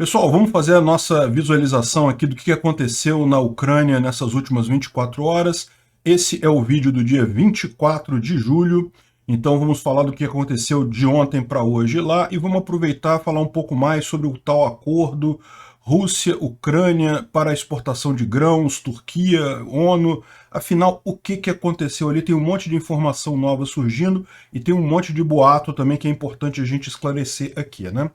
Pessoal, vamos fazer a nossa visualização aqui do que aconteceu na Ucrânia nessas últimas 24 horas. Esse é o vídeo do dia 24 de julho, então vamos falar do que aconteceu de ontem para hoje lá e vamos aproveitar e falar um pouco mais sobre o tal acordo Rússia-Ucrânia para a exportação de grãos, Turquia, ONU. Afinal, o que aconteceu ali? Tem um monte de informação nova surgindo e tem um monte de boato também que é importante a gente esclarecer aqui, né?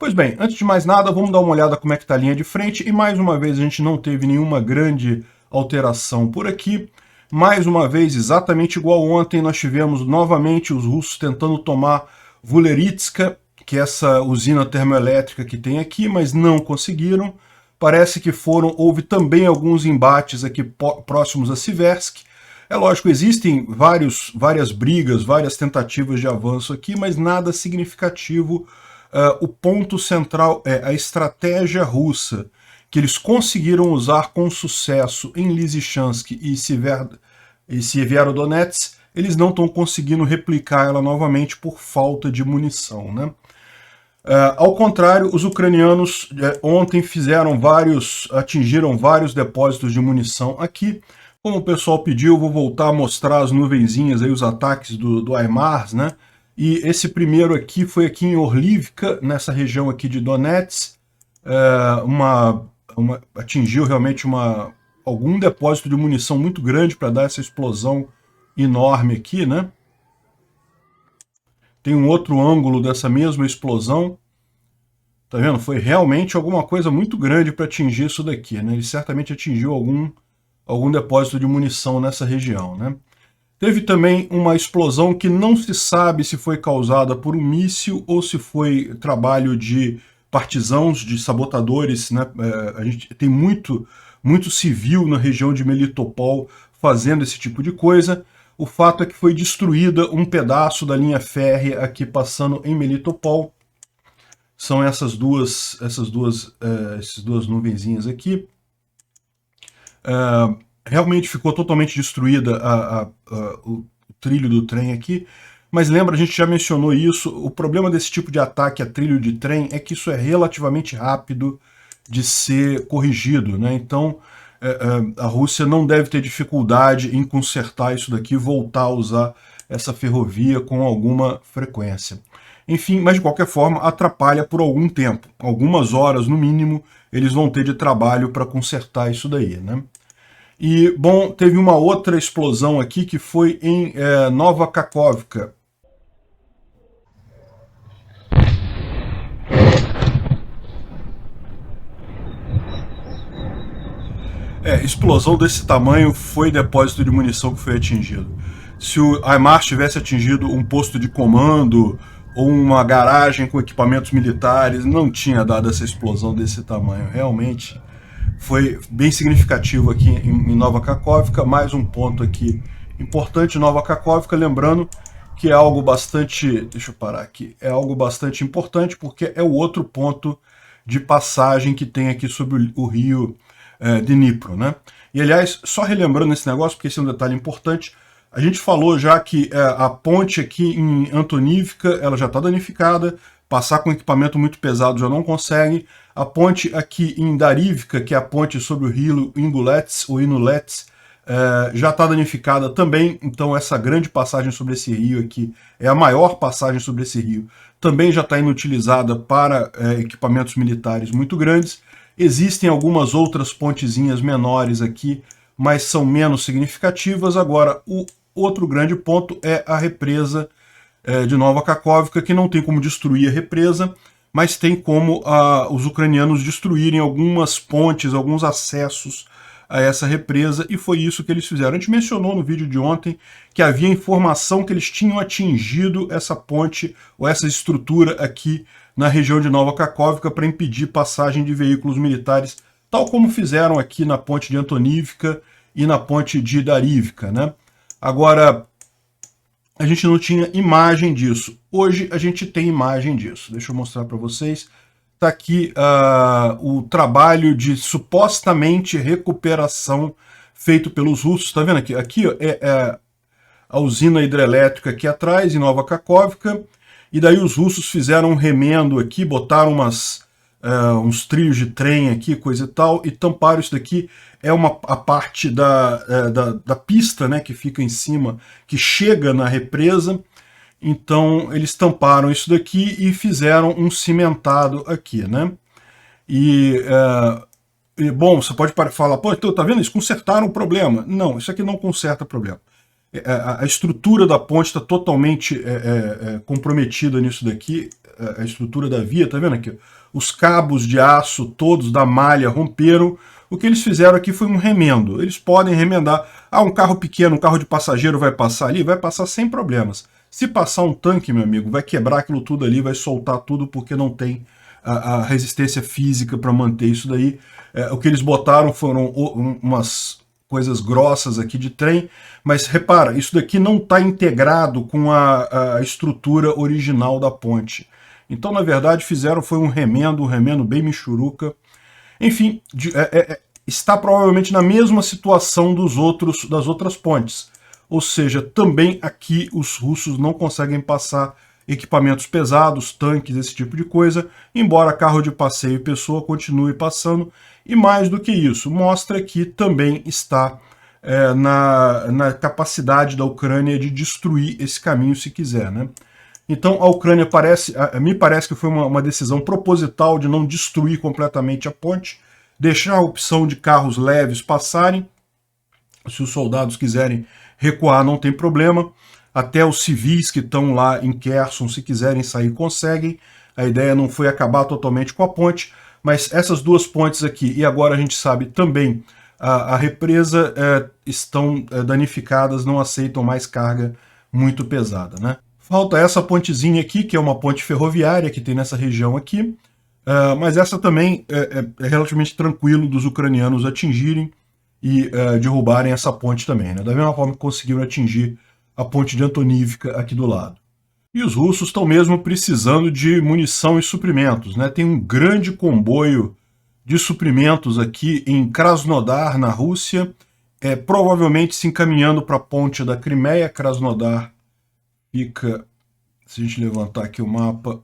Pois bem, antes de mais nada, vamos dar uma olhada como é que está a linha de frente, e mais uma vez a gente não teve nenhuma grande alteração por aqui. Mais uma vez, exatamente igual ontem, nós tivemos novamente os russos tentando tomar Vuleritska, que é essa usina termoelétrica que tem aqui, mas não conseguiram. Parece que houve também alguns embates aqui próximos a Siversk. É lógico, existem várias brigas, várias tentativas de avanço aqui, mas nada significativo. O ponto central é a estratégia russa, que eles conseguiram usar com sucesso em Lysychansk e Severodonetsk, eles não estão conseguindo replicar ela novamente por falta de munição, né? Ao contrário, os ucranianos ontem atingiram vários depósitos de munição aqui. Como o pessoal pediu, eu vou voltar a mostrar as nuvenzinhas, aí, os ataques do HIMARS, né? E esse primeiro aqui foi aqui em Orlivka, nessa região aqui de Donetsk. Atingiu realmente algum depósito de munição muito grande para dar essa explosão enorme aqui, né? Tem um outro ângulo dessa mesma explosão. Tá vendo? Foi realmente alguma coisa muito grande para atingir isso daqui, né? Ele certamente atingiu algum depósito de munição nessa região, né? Teve também uma explosão que não se sabe se foi causada por um míssil ou se foi trabalho de partisãos, de sabotadores, né? A gente tem muito civil na região de Melitopol fazendo esse tipo de coisa. O fato é que foi destruída um pedaço da linha férrea aqui passando em Melitopol. São essas duas nuvenzinhas aqui. Realmente ficou totalmente destruída o trilho do trem aqui, mas lembra, a gente já mencionou isso, o problema desse tipo de ataque a trilho de trem é que isso é relativamente rápido de ser corrigido, né? Então a Rússia não deve ter dificuldade em consertar isso daqui e voltar a usar essa ferrovia com alguma frequência. Enfim, mas de qualquer forma atrapalha por algum tempo, algumas horas no mínimo, eles vão ter de trabalho para consertar isso daí, né? E, bom, teve uma outra explosão aqui que foi em Nova Kakhovka. Explosão desse tamanho foi depósito de munição que foi atingido. Se o HIMARS tivesse atingido um posto de comando ou uma garagem com equipamentos militares, não tinha dado essa explosão desse tamanho. Realmente foi bem significativo aqui em Nova Kakhovka. Mais um ponto aqui importante, Nova Kakhovka, lembrando que é algo bastante, deixa eu parar aqui, é algo bastante importante porque é o outro ponto de passagem que tem aqui sobre o rio Dnipro, né? E aliás, só relembrando esse negócio, porque esse é um detalhe importante, a gente falou já que a ponte aqui em Antonivka, ela já está danificada, passar com equipamento muito pesado já não consegue. A ponte aqui em Darivka, que é a ponte sobre o rio Ingulets, ou Inulets, já está danificada também, então essa grande passagem sobre esse rio aqui, é a maior passagem sobre esse rio, também já está inutilizada para equipamentos militares muito grandes. Existem algumas outras pontezinhas menores aqui, mas são menos significativas. Agora, o outro grande ponto é a represa de Nova Kakhovka, que não tem como destruir a represa, mas tem como os ucranianos destruírem algumas pontes, alguns acessos a essa represa, e foi isso que eles fizeram. A gente mencionou no vídeo de ontem que havia informação que eles tinham atingido essa ponte, ou essa estrutura aqui na região de Nova Kakhovka para impedir passagem de veículos militares, tal como fizeram aqui na ponte de Antonivka e na ponte de Darivka, né? Agora, a gente não tinha imagem disso. Hoje a gente tem imagem disso. Deixa eu mostrar para vocês. Está aqui o trabalho de supostamente recuperação feito pelos russos. Está vendo aqui? Aqui é a usina hidrelétrica aqui atrás, em Nova Kakhovka. E daí os russos fizeram um remendo aqui, botaram uns trilhos de trem aqui, coisa e tal, e tamparam isso daqui. É a parte da pista, né, que fica em cima, que chega na represa. Então eles tamparam isso daqui e fizeram um cimentado aqui, né? Bom, você pode falar, pô, então, tá vendo isso? Consertaram o problema. Não, isso aqui não conserta o problema. A estrutura da ponte está totalmente comprometida nisso daqui, a estrutura da via, tá vendo aqui? Os cabos de aço todos da malha romperam. O que eles fizeram aqui foi um remendo. Eles podem remendar. Ah, um carro pequeno, um carro de passageiro vai passar ali? Vai passar sem problemas. Se passar um tanque, meu amigo, vai quebrar aquilo tudo ali, vai soltar tudo porque não tem a resistência física para manter isso daí. O que eles botaram foram umas coisas grossas aqui de trem, mas repara, isso daqui não está integrado com a estrutura original da ponte. Então, na verdade, foi um remendo bem michuruca. Enfim, está provavelmente na mesma situação das outras pontes. Ou seja, também aqui os russos não conseguem passar equipamentos pesados, tanques, esse tipo de coisa, embora carro de passeio e pessoa continue passando. E mais do que isso, mostra que também está na capacidade da Ucrânia de destruir esse caminho se quiser, né? Então a Ucrânia me parece que foi uma decisão proposital de não destruir completamente a ponte, deixar a opção de carros leves passarem. Se os soldados quiserem recuar, não tem problema. Até os civis que estão lá em Kherson, se quiserem sair, conseguem. A ideia não foi acabar totalmente com a ponte, mas essas duas pontes aqui, e agora a gente sabe também, a represa estão danificadas, não aceitam mais carga muito pesada, né? Falta essa pontezinha aqui, que é uma ponte ferroviária que tem nessa região aqui, mas essa também é relativamente tranquilo dos ucranianos atingirem e derrubarem essa ponte também, né? Da mesma forma que conseguiram atingir a ponte de Antonivka aqui do lado. E os russos estão mesmo precisando de munição e suprimentos, né? Tem um grande comboio de suprimentos aqui em Krasnodar, na Rússia, provavelmente se encaminhando para a ponte da Crimeia. Krasnodar fica, se a gente levantar aqui o mapa,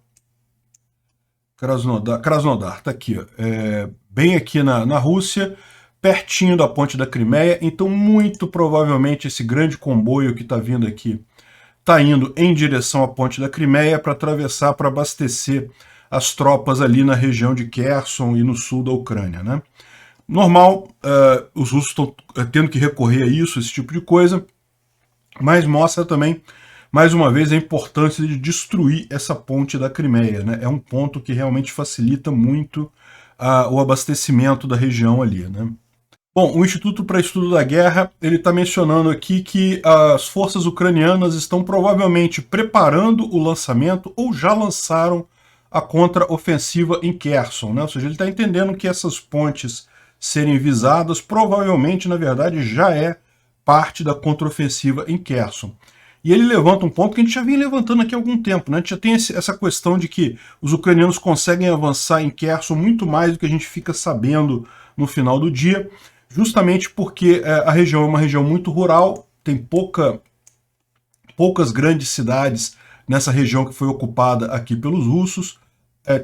Krasnodar tá aqui, ó, bem aqui na Rússia, pertinho da ponte da Crimeia. Então muito provavelmente esse grande comboio que está vindo aqui está indo em direção à ponte da Crimeia para atravessar, para abastecer as tropas ali na região de Kherson e no sul da Ucrânia, né? Normal, os russos estão tendo que recorrer a isso, esse tipo de coisa, mas mostra também, mais uma vez, a importância de destruir essa ponte da Crimeia, né? É um ponto que realmente facilita muito o abastecimento da região ali, né? Bom, o Instituto para Estudo da Guerra, ele está mencionando aqui que as forças ucranianas estão provavelmente preparando o lançamento ou já lançaram a contraofensiva em Kherson, né? Ou seja, ele está entendendo que essas pontes serem visadas provavelmente, na verdade, já é parte da contraofensiva em Kherson. E ele levanta um ponto que a gente já vinha levantando aqui há algum tempo, né? A gente já tem essa questão de que os ucranianos conseguem avançar em Kherson muito mais do que a gente fica sabendo no final do dia, justamente porque a região é uma região muito rural, tem poucas grandes cidades nessa região que foi ocupada aqui pelos russos,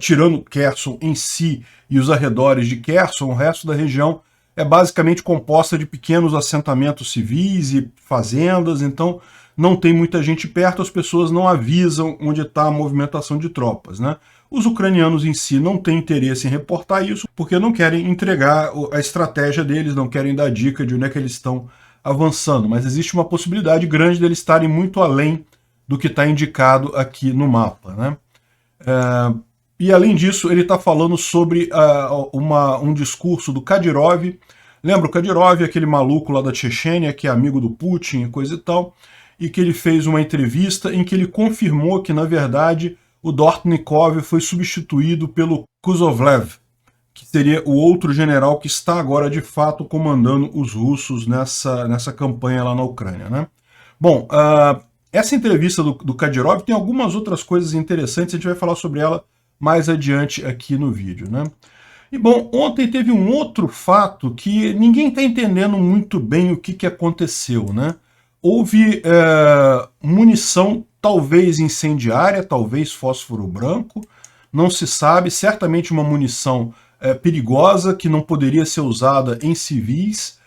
tirando Kherson em si e os arredores de Kherson, o resto da região é basicamente composta de pequenos assentamentos civis e fazendas, então não tem muita gente perto, as pessoas não avisam onde está a movimentação de tropas, né? Os ucranianos em si não têm interesse em reportar isso, porque não querem entregar a estratégia deles, não querem dar dica de onde é que eles estão avançando, mas existe uma possibilidade grande deles estarem muito além do que está indicado aqui no mapa, né? E além disso, ele está falando sobre um discurso do Kadyrov. Lembra o Kadyrov, aquele maluco lá da Chechênia, que é amigo do Putin e coisa e tal, e que ele fez uma entrevista em que ele confirmou que, na verdade, o Dortnikov foi substituído pelo Kuzovlev, que seria o outro general que está agora, de fato, comandando os russos nessa campanha lá na Ucrânia, né? Bom, essa entrevista do Kadyrov tem algumas outras coisas interessantes, a gente vai falar sobre ela mais adiante aqui no vídeo, né? E bom, ontem teve um outro fato que ninguém está entendendo muito bem o que aconteceu, né? Houve munição talvez incendiária, talvez fósforo branco, não se sabe, certamente uma munição perigosa, que não poderia ser usada em civis,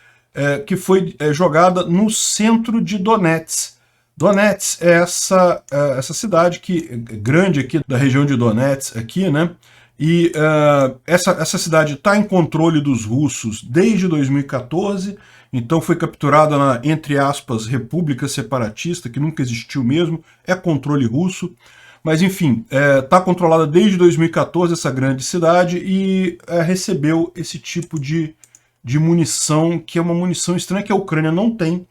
que foi jogada no centro de Donetsk. Donetsk é essa cidade grande aqui da região de Donetsk, aqui, né? E essa cidade está em controle dos russos desde 2014, então foi capturada na, entre aspas, República Separatista, que nunca existiu mesmo, é controle russo. Mas enfim, está controlada desde 2014 essa grande cidade e recebeu esse tipo de munição, que é uma munição estranha que a Ucrânia não tem.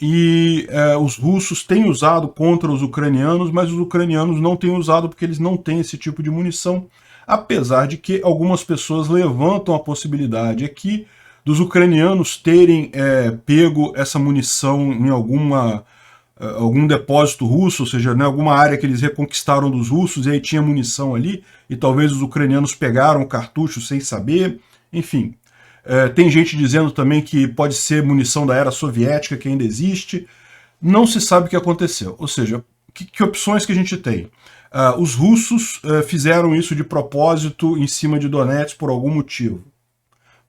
E os russos têm usado contra os ucranianos, mas os ucranianos não têm usado porque eles não têm esse tipo de munição, apesar de que algumas pessoas levantam a possibilidade aqui dos ucranianos terem pego essa munição em algum depósito russo, ou seja, em alguma área que eles reconquistaram dos russos, e aí tinha munição ali, e talvez os ucranianos pegaram o cartucho sem saber, enfim. Tem gente dizendo também que pode ser munição da era soviética, que ainda existe. Não se sabe o que aconteceu. Ou seja, que opções que a gente tem? Os russos fizeram isso de propósito em cima de Donetsk por algum motivo.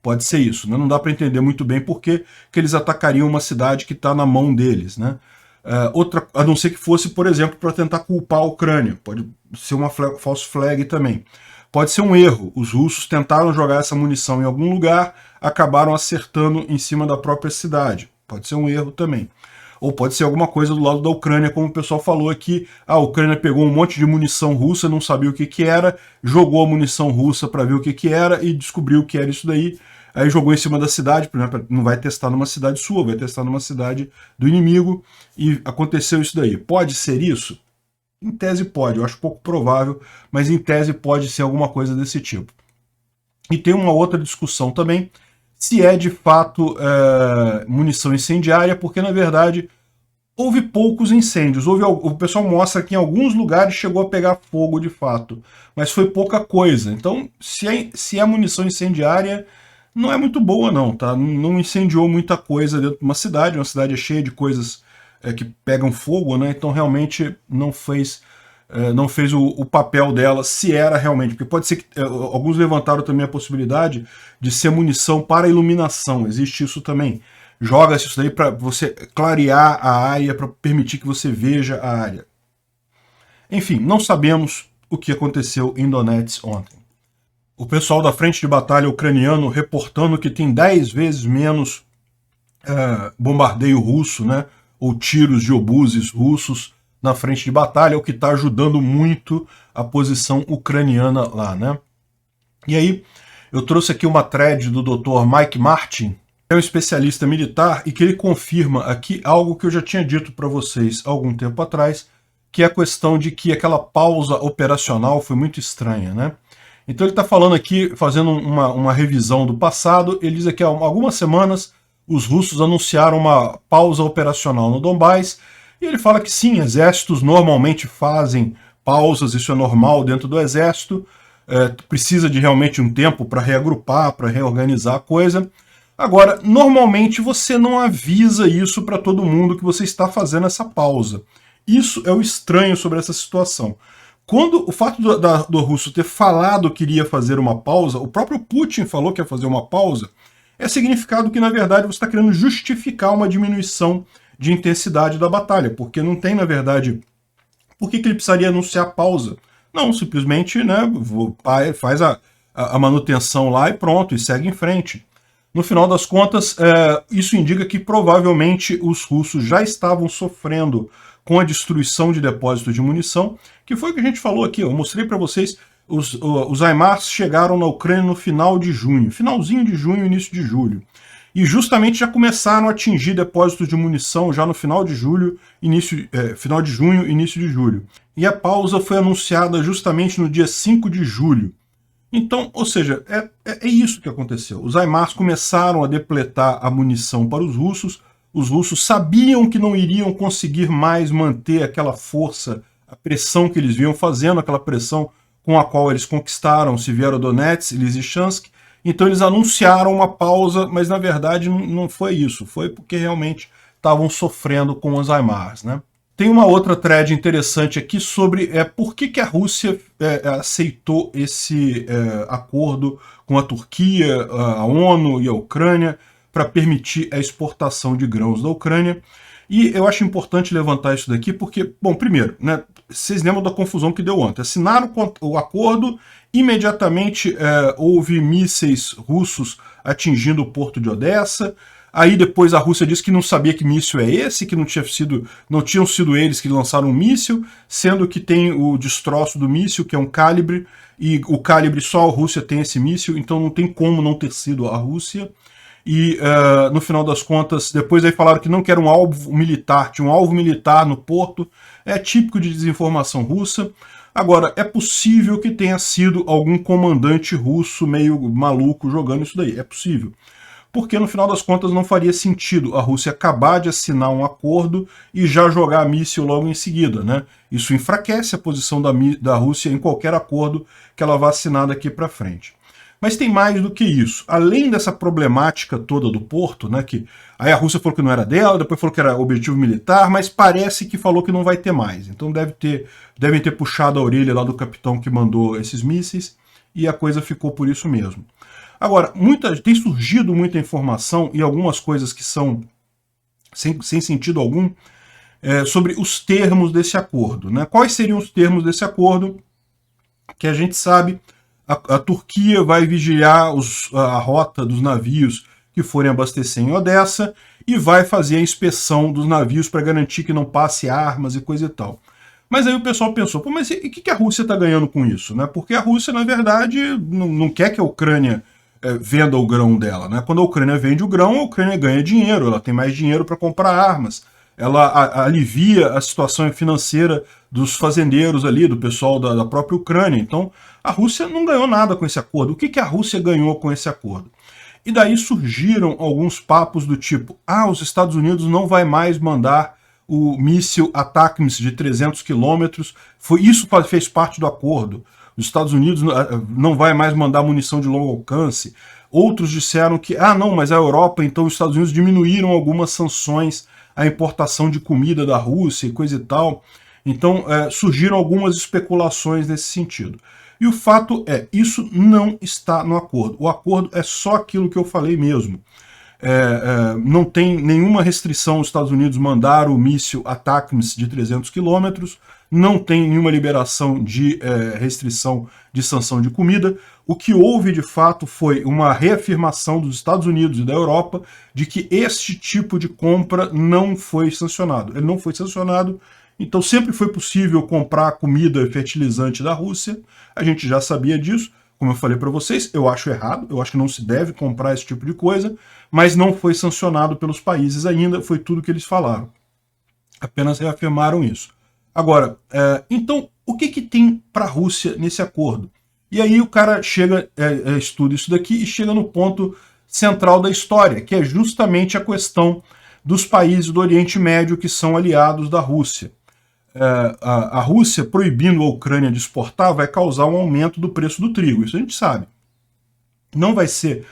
Pode ser isso, né? Não dá para entender muito bem por que eles atacariam uma cidade que está na mão deles, né? A não ser que fosse, por exemplo, para tentar culpar a Ucrânia. Pode ser uma false flag também. Pode ser um erro. Os russos tentaram jogar essa munição em algum lugar, acabaram acertando em cima da própria cidade. Pode ser um erro também. Ou pode ser alguma coisa do lado da Ucrânia, como o pessoal falou aqui. A Ucrânia pegou um monte de munição russa, não sabia o que era, jogou a munição russa para ver o que era e descobriu que era isso daí. Aí jogou em cima da cidade, não vai testar numa cidade sua, vai testar numa cidade do inimigo, e aconteceu isso daí. Pode ser isso? Em tese pode, eu acho pouco provável, mas em tese pode ser alguma coisa desse tipo. E tem uma outra discussão também, se é de fato munição incendiária, porque na verdade houve poucos incêndios. O pessoal mostra que em alguns lugares chegou a pegar fogo de fato, mas foi pouca coisa. Então, se é munição incendiária, não é muito boa não, tá? Não incendiou muita coisa dentro de uma cidade é cheia de coisas que pegam fogo, né? Então realmente não fez o papel dela, se era realmente, porque pode ser que alguns levantaram também a possibilidade de ser munição para iluminação, existe isso também. Joga-se isso daí para você clarear a área, para permitir que você veja a área. Enfim, não sabemos o que aconteceu em Donetsk ontem. O pessoal da frente de batalha ucraniano reportando que tem 10 vezes menos bombardeio russo, né, ou tiros de obuses russos na frente de batalha, o que está ajudando muito a posição ucraniana lá, né? E aí, eu trouxe aqui uma thread do Dr. Mike Martin, que é um especialista militar, e que ele confirma aqui algo que eu já tinha dito para vocês há algum tempo atrás, que é a questão de que aquela pausa operacional foi muito estranha, né? Então ele está falando aqui, fazendo uma revisão do passado, ele diz aqui há algumas semanas os russos anunciaram uma pausa operacional no Donbás, e ele fala que sim, exércitos normalmente fazem pausas, isso é normal dentro do exército, precisa de realmente um tempo para reagrupar, para reorganizar a coisa. Agora, normalmente você não avisa isso para todo mundo que você está fazendo essa pausa. Isso é o estranho sobre essa situação. Quando o fato do russo ter falado que iria fazer uma pausa, o próprio Putin falou que ia fazer uma pausa, é significado que, na verdade, você está querendo justificar uma diminuição de intensidade da batalha, porque não tem, na verdade, por que ele precisaria anunciar pausa? Não, simplesmente, né, faz a manutenção lá e pronto, e segue em frente. No final das contas, isso indica que provavelmente os russos já estavam sofrendo com a destruição de depósitos de munição, que foi o que a gente falou aqui. Eu mostrei para vocês, os HIMARS chegaram na Ucrânia no final de junho, finalzinho de junho, início de julho. E justamente já começaram a atingir depósitos de munição já no final de julho, final de junho, início de julho. E a pausa foi anunciada justamente no dia 5 de julho. Então, ou seja, é isso que aconteceu. Os HIMARS começaram a depletar a munição para os russos sabiam que não iriam conseguir mais manter aquela força, a pressão que eles vinham fazendo, aquela pressão com a qual eles conquistaram Severodonetsk e Lysychansk. Então eles anunciaram uma pausa, mas na verdade não foi isso, foi porque realmente estavam sofrendo com os HIMARS, né? Tem uma outra thread interessante aqui sobre por que a Rússia aceitou esse acordo com a Turquia, a ONU e a Ucrânia para permitir a exportação de grãos da Ucrânia. E eu acho importante levantar isso daqui porque, bom, primeiro, né, vocês lembram da confusão que deu ontem. Assinaram o acordo, imediatamente houve mísseis russos atingindo o porto de Odessa. Aí depois a Rússia disse que não sabia que míssil é esse, que não tinham sido eles que lançaram um míssil, sendo que tem o destroço do míssil, que é um calibre, e o calibre só a Rússia tem esse míssil, então não tem como não ter sido a Rússia. E no final das contas, depois aí falaram que não quer um alvo militar, tinha um alvo militar no porto, é típico de desinformação russa. Agora, é possível que tenha sido algum comandante russo meio maluco jogando isso daí, é possível. Porque no final das contas não faria sentido a Rússia acabar de assinar um acordo e já jogar míssil logo em seguida, né? Isso enfraquece a posição da Rússia em qualquer acordo que ela vá assinar daqui para frente. Mas tem mais do que isso. Além dessa problemática toda do porto, né, que aí a Rússia falou que não era dela, depois falou que era objetivo militar, mas parece que falou que não vai ter mais. Então devem ter puxado a orelha lá do capitão que mandou esses mísseis e a coisa ficou por isso mesmo. Agora, tem surgido muita informação e algumas coisas que são sem sentido algum sobre os termos desse acordo, né? Quais seriam os termos desse acordo? Que a gente sabe, a Turquia vai vigiar a rota dos navios que forem abastecer em Odessa e vai fazer a inspeção dos navios para garantir que não passe armas e coisa e tal. Mas aí o pessoal pensou, pô, mas e o que a Rússia está ganhando com isso, né? Porque a Rússia, na verdade, não quer que a Ucrânia venda o grão dela, né? Quando a Ucrânia vende o grão, a Ucrânia ganha dinheiro, ela tem mais dinheiro para comprar armas, ela alivia a situação financeira dos fazendeiros ali, do pessoal da própria Ucrânia. Então, a Rússia não ganhou nada com esse acordo. O que a Rússia ganhou com esse acordo? E daí surgiram alguns papos do tipo, os Estados Unidos não vai mais mandar o míssil ATACMS de 300 quilômetros, isso fez parte do acordo. Os Estados Unidos não vai mais mandar munição de longo alcance. Outros disseram que, não, mas a Europa, então os Estados Unidos diminuíram algumas sanções à importação de comida da Rússia e coisa e tal. Então surgiram algumas especulações nesse sentido. E o fato é, isso não está no acordo. O acordo é só aquilo que eu falei mesmo. Não tem nenhuma restrição aos Estados Unidos mandar o míssil ATACMS de 300 quilômetros, não tem nenhuma liberação de restrição de sanção de comida. O que houve, de fato, foi uma reafirmação dos Estados Unidos e da Europa de que este tipo de compra não foi sancionado. Ele não foi sancionado, então sempre foi possível comprar comida e fertilizante da Rússia, a gente já sabia disso. Como eu falei para vocês, eu acho errado, eu acho que não se deve comprar esse tipo de coisa, mas não foi sancionado pelos países ainda, foi tudo que eles falaram. Apenas reafirmaram isso. Agora, então, o que tem para a Rússia nesse acordo? E aí o cara chega, estuda isso daqui e chega no ponto central da história, que é justamente a questão dos países do Oriente Médio que são aliados da Rússia. A Rússia proibindo a Ucrânia de exportar vai causar um aumento do preço do trigo, isso a gente sabe. Não vai ser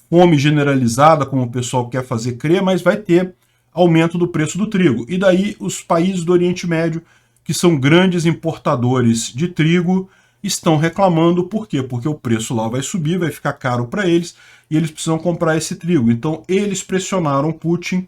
fome generalizada, como o pessoal quer fazer crer, mas vai ter aumento do preço do trigo. E daí os países do Oriente Médio, que são grandes importadores de trigo, estão reclamando. Por quê? Porque o preço lá vai subir, vai ficar caro para eles, e eles precisam comprar esse trigo. Então eles pressionaram Putin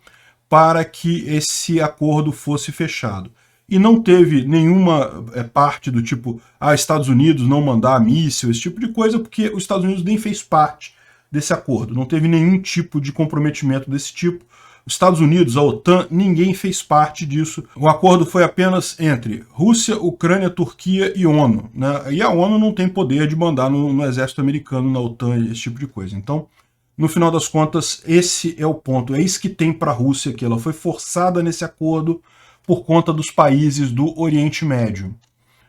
para que esse acordo fosse fechado. E não teve nenhuma parte do tipo, Estados Unidos não mandar míssil, esse tipo de coisa, porque os Estados Unidos nem fez parte desse acordo. Não teve nenhum tipo de comprometimento desse tipo. Os Estados Unidos, a OTAN, ninguém fez parte disso. O acordo foi apenas entre Rússia, Ucrânia, Turquia e ONU, né? E a ONU não tem poder de mandar no exército americano, na OTAN, esse tipo de coisa. Então, no final das contas, esse é o ponto. É isso que tem para a Rússia, que ela foi forçada nesse acordo por conta dos países do Oriente Médio.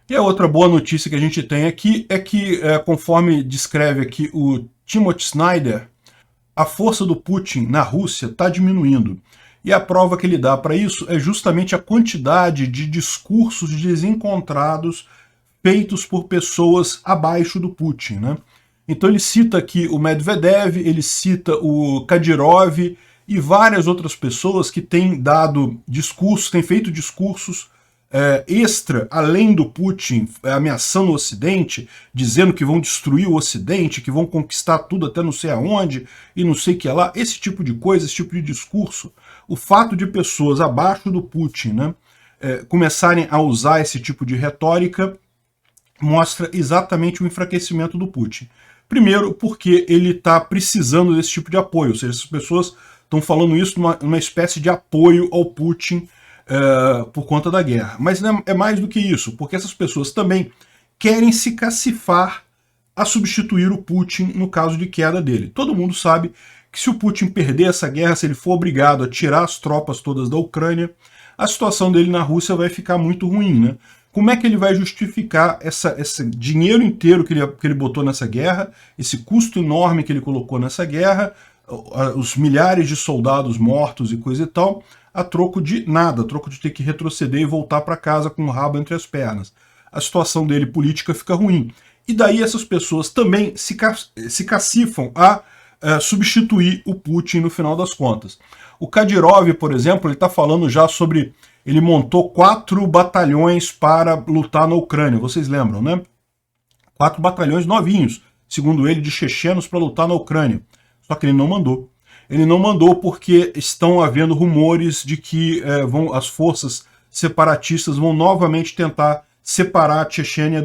E a outra boa notícia que a gente tem aqui é que, conforme descreve aqui o Timothy Snyder, a força do Putin na Rússia está diminuindo. E a prova que ele dá para isso é justamente a quantidade de discursos desencontrados feitos por pessoas abaixo do Putin, né? Então ele cita aqui o Medvedev, ele cita o Kadyrov e várias outras pessoas que têm dado discursos, têm feito discursos extra, além do Putin ameaçando o Ocidente, dizendo que vão destruir o Ocidente, que vão conquistar tudo até não sei aonde, e não sei o que lá, esse tipo de coisa, esse tipo de discurso, o fato de pessoas abaixo do Putin, né, começarem a usar esse tipo de retórica, mostra exatamente o enfraquecimento do Putin. Primeiro, porque ele está precisando desse tipo de apoio, ou seja, essas pessoas estão falando isso numa espécie de apoio ao Putin, por conta da guerra. Mas é mais do que isso, porque essas pessoas também querem se cacifar a substituir o Putin no caso de queda dele. Todo mundo sabe que se o Putin perder essa guerra, se ele for obrigado a tirar as tropas todas da Ucrânia, a situação dele na Rússia vai ficar muito ruim, né? Como é que ele vai justificar esse dinheiro inteiro que ele botou nessa guerra, esse custo enorme que ele colocou nessa guerra, os milhares de soldados mortos e coisa e tal, a troco de nada, a troco de ter que retroceder e voltar para casa com o rabo entre as pernas. A situação dele política fica ruim. E daí essas pessoas também se cacifam a substituir o Putin no final das contas. O Kadyrov, por exemplo, ele está falando já sobre... Ele montou 4 batalhões para lutar na Ucrânia, vocês lembram, né? 4 batalhões novinhos, segundo ele, de chechenos para lutar na Ucrânia. Só que ele não mandou. Ele não mandou porque estão havendo rumores de que as forças separatistas vão novamente tentar separar a Chechênia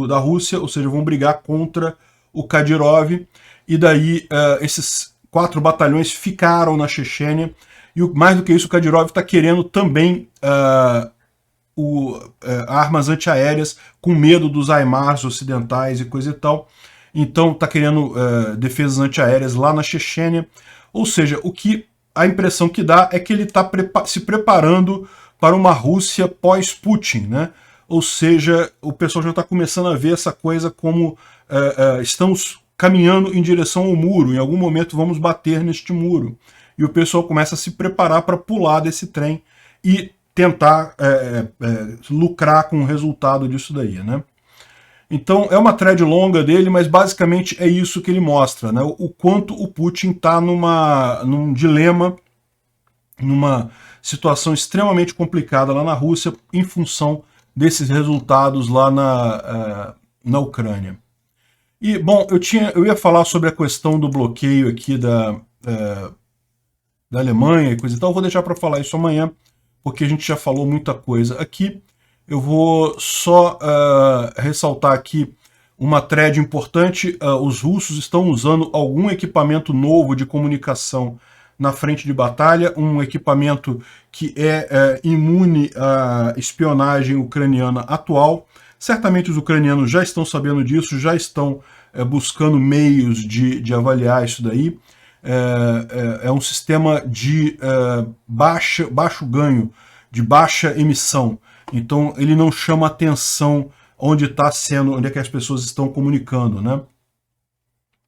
da Rússia, ou seja, vão brigar contra o Kadyrov, e daí esses 4 batalhões ficaram na Chechênia, e mais do que isso, o Kadyrov está querendo também armas antiaéreas, com medo dos HIMARS ocidentais e coisa e tal. Então está querendo defesas antiaéreas lá na Chechênia. Ou seja, a impressão que dá é que ele está se preparando para uma Rússia pós-Putin, né? Ou seja, o pessoal já está começando a ver essa coisa como estamos caminhando em direção ao muro, em algum momento vamos bater neste muro. E o pessoal começa a se preparar para pular desse trem e tentar lucrar com o resultado disso daí, né? Então é uma thread longa dele, mas basicamente é isso que ele mostra, né? O quanto o Putin está num dilema, numa situação extremamente complicada lá na Rússia, em função desses resultados lá na Ucrânia. E, bom, eu ia falar sobre a questão do bloqueio aqui da Alemanha e coisa e tal, eu vou deixar para falar isso amanhã, porque a gente já falou muita coisa aqui. Eu vou só ressaltar aqui uma thread importante. Os russos estão usando algum equipamento novo de comunicação na frente de batalha, um equipamento que é imune à espionagem ucraniana atual. Certamente os ucranianos já estão sabendo disso, já estão buscando meios de avaliar isso daí. É um sistema de baixo ganho, de baixa emissão. Então ele não chama atenção onde é que as pessoas estão comunicando, né?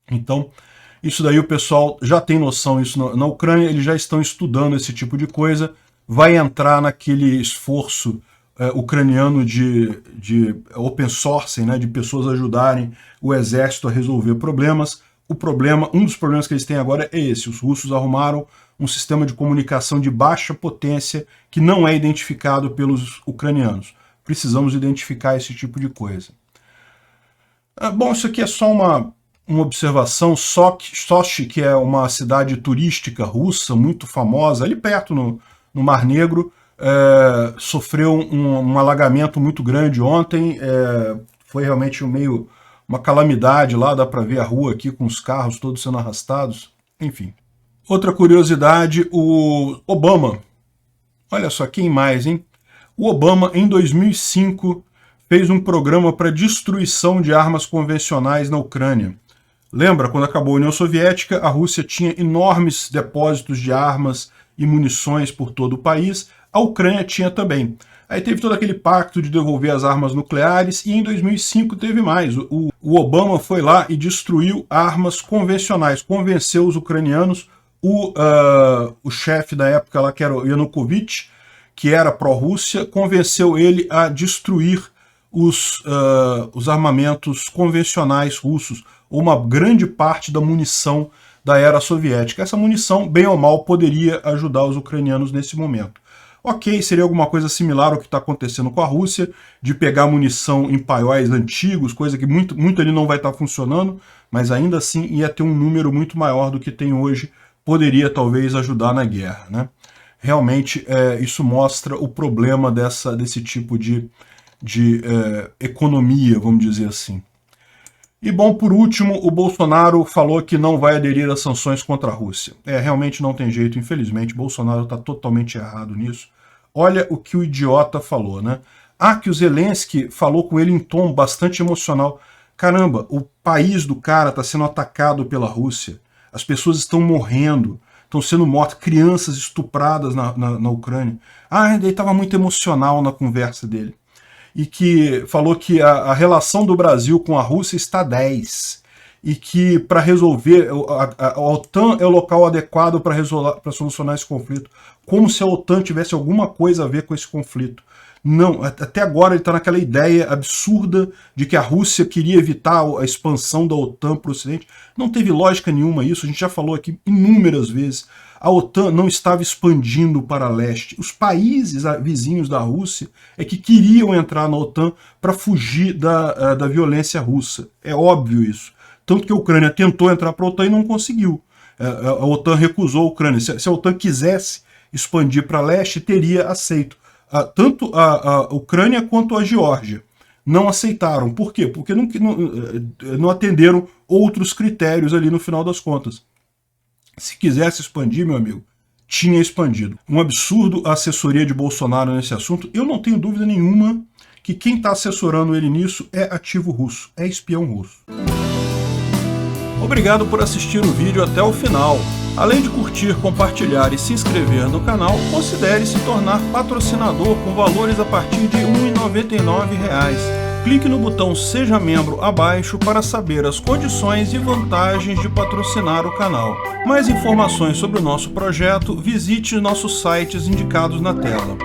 Então, isso daí o pessoal já tem noção, isso na Ucrânia, eles já estão estudando esse tipo de coisa, vai entrar naquele esforço ucraniano de open sourcing, né, de pessoas ajudarem o exército a resolver problemas. Um dos problemas que eles têm agora é esse: os russos arrumaram um sistema de comunicação de baixa potência que não é identificado pelos ucranianos. Precisamos identificar esse tipo de coisa. Bom, isso aqui é só uma observação. Sochi, que é uma cidade turística russa muito famosa, ali perto no Mar Negro, sofreu um alagamento muito grande ontem. Foi realmente uma calamidade lá, dá para ver a rua aqui com os carros todos sendo arrastados, enfim. Outra curiosidade, o Obama, olha só, quem mais, hein? O Obama, em 2005, fez um programa para destruição de armas convencionais na Ucrânia. Lembra, quando acabou a União Soviética, a Rússia tinha enormes depósitos de armas e munições por todo o país, a Ucrânia tinha também. Aí teve todo aquele pacto de devolver as armas nucleares, e em 2005 teve mais. O Obama foi lá e destruiu armas convencionais, convenceu os ucranianos. O chefe da época lá, que era o Yanukovych, que era pró-Rússia, convenceu ele a destruir os armamentos convencionais russos, uma grande parte da munição da era soviética. Essa munição, bem ou mal, poderia ajudar os ucranianos nesse momento. Ok, seria alguma coisa similar ao que está acontecendo com a Rússia, de pegar munição em paióis antigos, coisa que muito ali não vai estar funcionando, mas ainda assim ia ter um número muito maior do que tem hoje, poderia talvez ajudar na guerra, né? Realmente isso mostra o problema desse tipo de economia, vamos dizer assim. E bom, por último, o Bolsonaro falou que não vai aderir às sanções contra a Rússia. Realmente não tem jeito, infelizmente, Bolsonaro está totalmente errado nisso. Olha o que o idiota falou, né? Que o Zelensky falou com ele em tom bastante emocional. Caramba, o país do cara está sendo atacado pela Rússia. As pessoas estão morrendo, estão sendo mortas, crianças estupradas na Ucrânia. Ele estava muito emocional na conversa dele. E que falou que a relação do Brasil com a Rússia está 10. E que para resolver, a OTAN é o local adequado para solucionar esse conflito. Como se a OTAN tivesse alguma coisa a ver com esse conflito. Não, até agora ele está naquela ideia absurda de que a Rússia queria evitar a expansão da OTAN para o Ocidente. Não teve lógica nenhuma isso, a gente já falou aqui inúmeras vezes. A OTAN não estava expandindo para leste. Os países vizinhos da Rússia é que queriam entrar na OTAN para fugir da violência russa. É óbvio isso. Tanto que a Ucrânia tentou entrar para a OTAN e não conseguiu. A OTAN recusou a Ucrânia. Se a OTAN quisesse expandir para leste, teria aceito. Tanto a Ucrânia quanto a Geórgia não aceitaram. Por quê? Porque não atenderam outros critérios ali no final das contas. Se quisesse expandir, meu amigo, tinha expandido. Um absurdo a assessoria de Bolsonaro nesse assunto. Eu não tenho dúvida nenhuma que quem está assessorando ele nisso é ativo russo, é espião russo. Obrigado por assistir o vídeo até o final. Além de curtir, compartilhar e se inscrever no canal, considere se tornar patrocinador com valores a partir de R$ 1,99. Clique no botão Seja Membro abaixo para saber as condições e vantagens de patrocinar o canal. Mais informações sobre o nosso projeto, visite nossos sites indicados na tela.